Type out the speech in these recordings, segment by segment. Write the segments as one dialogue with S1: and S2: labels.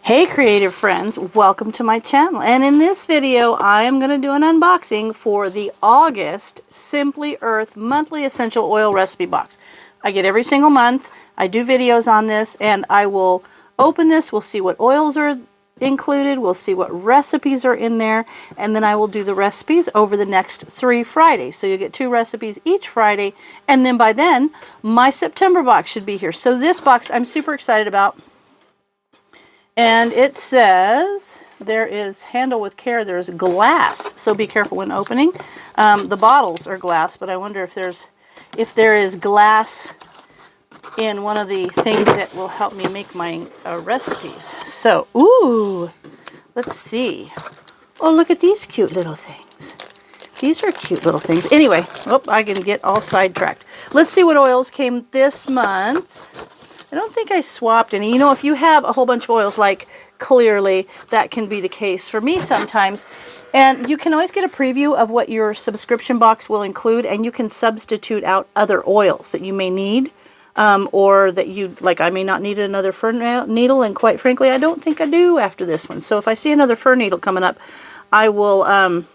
S1: Hey creative friends, welcome to my channel, and in this video I am going to do an unboxing for the August Simply Earth monthly essential oil recipe box. I get every single month. I do videos on this, and I will open this. We'll see what oils are included, we'll see what recipes are in there, and then I will do the recipes over the next 3 Fridays. So you'll get 2 recipes each Friday, and then by then my September box should be here. So this box I'm super excited about. And it says there is handle with care. There's glass, so be careful when opening. The bottles are glass, but I wonder if there is glass in one of the things that will help me make my recipes. So, ooh, let's see. Oh, look at these cute little things. These are cute little things. Anyway, I can get all sidetracked. Let's see what oils came this month. I don't think I swapped any. You know, if you have a whole bunch of oils, like clearly that can be the case for me sometimes. And you can always get a preview of what your subscription box will include, and you can substitute out other oils that you may need, or that you, like I may not need another fir needle, and quite frankly, I don't think I do after this one. So if I see another fir needle coming up, I will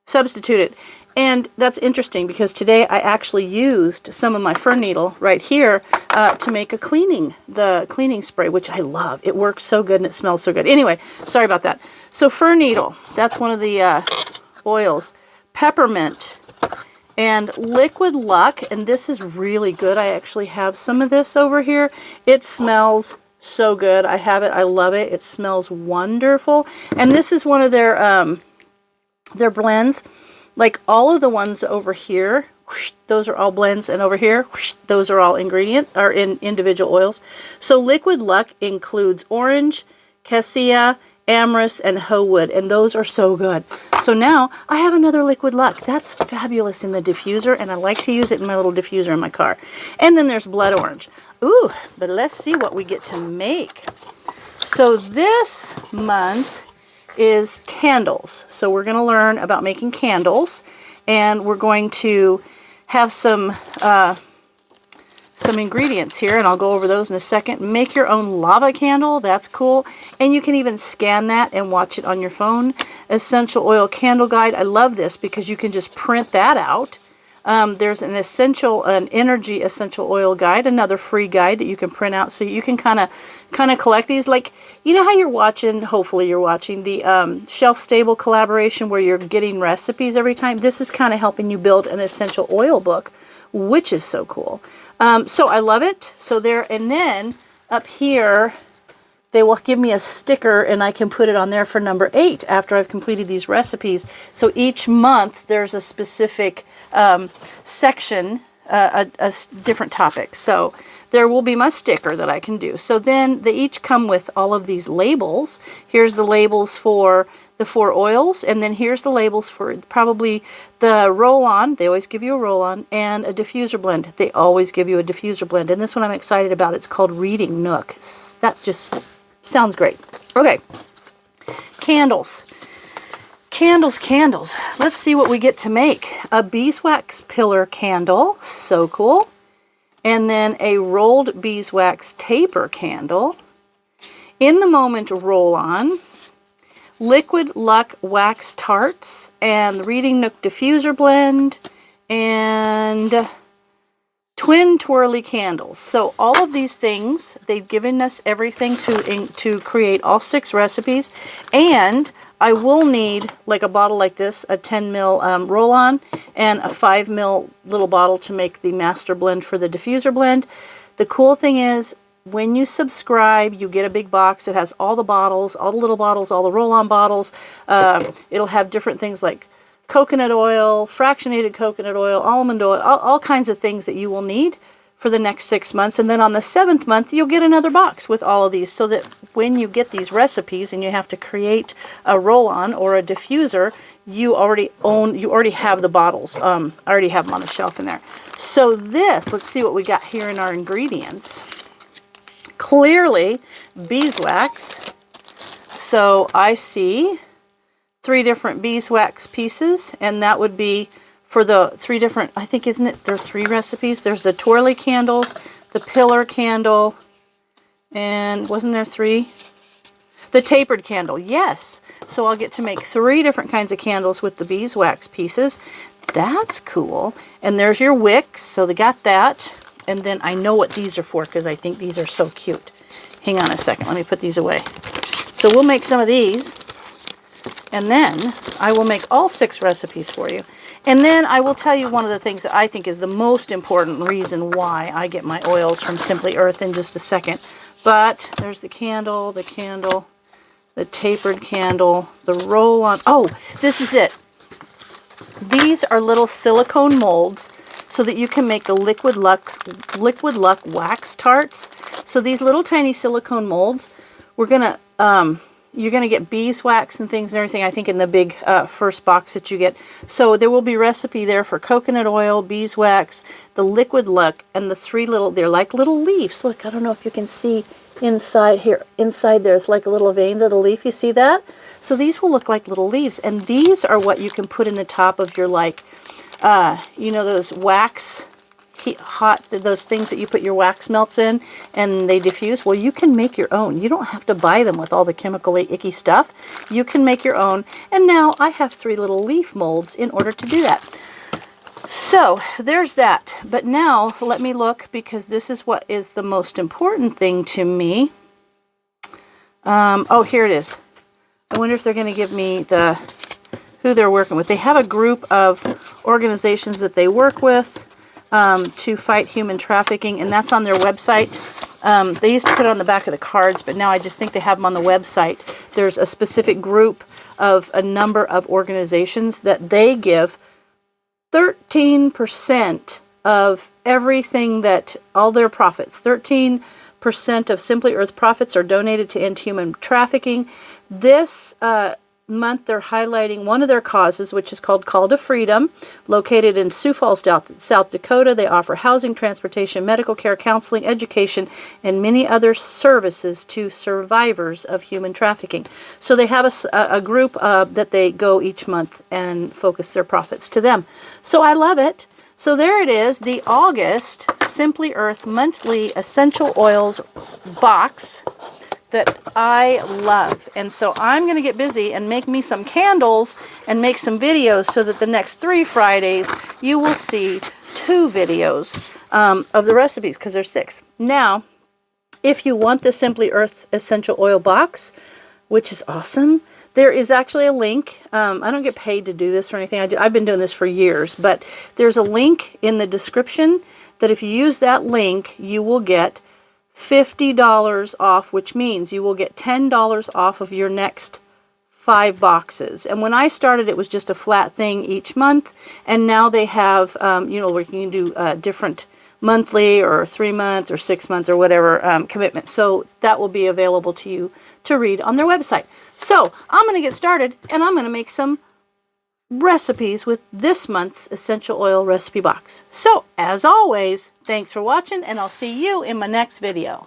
S1: substitute it. And that's interesting because today I actually used some of my fir needle right here to make the cleaning spray, which I love. It works so good and it smells so good. Anyway, sorry about that. So fir needle, that's one of the oils. Peppermint and liquid luck, and this is really good. I actually have some of this over here. It smells so good. I have it. I love it. It smells wonderful. And this is one of their blends. Like all of the ones over here, those are all blends, and over here, those are all individual oils. So liquid luck includes orange, cassia, amyris, and hoe wood, and those are so good. So now I have another liquid luck. That's fabulous in the diffuser, and I like to use it in my little diffuser in my car. And then there's blood orange. Ooh, but let's see what we get to make. So this month is candles. So we're going to learn about making candles, and we're going to have some ingredients here, and I'll go over those in a second. Make your own lava candle. That's cool. And you can even scan that and watch it on your phone. Essential oil candle guide. I love this because you can just print that out. There's an energy essential oil guide, another free guide that you can print out, so you can kind of collect these. Like, you know how you're watching, hopefully you're watching the Shelf Stable collaboration where you're getting recipes every time. This is kind of helping you build an essential oil book, which is so cool. So I love it. So there, and then up here they will give me a sticker, and I can put it on there for number 8 after I've completed these recipes. So each month there's a specific section, a different topic. So there will be my sticker that I can do. So then they each come with all of these labels. Here's the labels for the 4 oils, and then here's the labels for probably the roll-on. They always give you a roll-on, and a diffuser blend. They always give you a diffuser blend, and this one I'm excited about. It's called Reading Nook. That just sounds great. Okay, candles. Candles. Let's see what we get to make. A beeswax pillar candle, so cool. And then a rolled beeswax taper candle. In the Moment roll-on. Liquid luck wax tarts, and the Reading Nook diffuser blend, and twin twirly candles. So all of these things, they've given us everything to create all 6 recipes, and I will need like a bottle like this, a 10 ml roll-on, and a 5 ml little bottle to make the master blend for the diffuser blend. The cool thing is, when you subscribe, you get a big box that has all the bottles, all the little bottles, all the roll-on bottles. It'll have different things like coconut oil, fractionated coconut oil, almond oil, all kinds of things that you will need for the next 6 months. And then on the 7th month, you'll get another box with all of these, so that when you get these recipes and you have to create a roll-on or a diffuser, you already have the bottles. I already have them on the shelf in there. So this, let's see what we got here in our ingredients. Clearly beeswax. So I see 3 different beeswax pieces, and that would be for the 3 different, I think, isn't it, there are 3 recipes? There's the twirly candles, the pillar candle, and wasn't there 3? The tapered candle, yes. So I'll get to make 3 different kinds of candles with the beeswax pieces. That's cool. And there's your wicks, so they got that. And then I know what these are for because I think these are so cute. Hang on a second, let me put these away. So we'll make some of these, and then I will make all 6 recipes for you. And then I will tell you one of the things that I think is the most important reason why I get my oils from Simply Earth in just a second. But there's the candle, the tapered candle, the roll-on. Oh, this is it. These are little silicone molds so that you can make the Liquid Luck wax tarts. So these little tiny silicone molds, we're gonna you're gonna get beeswax and things and everything, I think, in the big first box that you get. So there will be recipe there for coconut oil, beeswax, the Liquid Luck, and the 3 little, they're like little leaves. Look, I don't know if you can see inside here. Inside there's like little veins of the leaf. You see that? So these will look like little leaves, and these are what you can put in the top of your, like, you know, those wax those things that you put your wax melts in and they diffuse. Well, you can make your own. You don't have to buy them with all the chemically icky stuff. You can make your own. And now I have 3 little leaf molds in order to do that. So there's that. But now let me look, because this is what is the most important thing to me. Oh, here it is. I wonder if they're going to give me who they're working with. They have a group of organizations that they work with to fight human trafficking, and that's on their website. They used to put it on the back of the cards, but now I just think they have them on the website. There's a specific group of a number of organizations that they give 13% of everything, that all their profits, 13% of Simply Earth profits are donated to end human trafficking. This month they're highlighting one of their causes, which is called Call to Freedom, located in Sioux Falls, South Dakota. They offer housing, transportation, medical care, counseling, education, and many other services to survivors of human trafficking. So they have a group that they go each month and focus their profits to them. So I love it. So there it is, the August Simply Earth Monthly Essential Oils box that I love. And so I'm going to get busy and make me some candles and make some videos so that the next 3 Fridays you will see 2 videos of the recipes, because there's 6. Now, if you want the Simply Earth Essential Oil box, which is awesome, there is actually a link. I don't get paid to do this or anything. I've been doing this for years, but there's a link in the description that if you use that link, you will get $50 off, which means you will get $10 off of your next 5 boxes. And when I started, it was just a flat thing each month, and now they have, you know, where you can do different monthly or 3-month or 6-month or whatever commitment. So that will be available to you to read on their website. So I'm going to get started, and I'm going to make some recipes with this month's essential oil recipe box. So as always, thanks for watching, and I'll see you in my next video.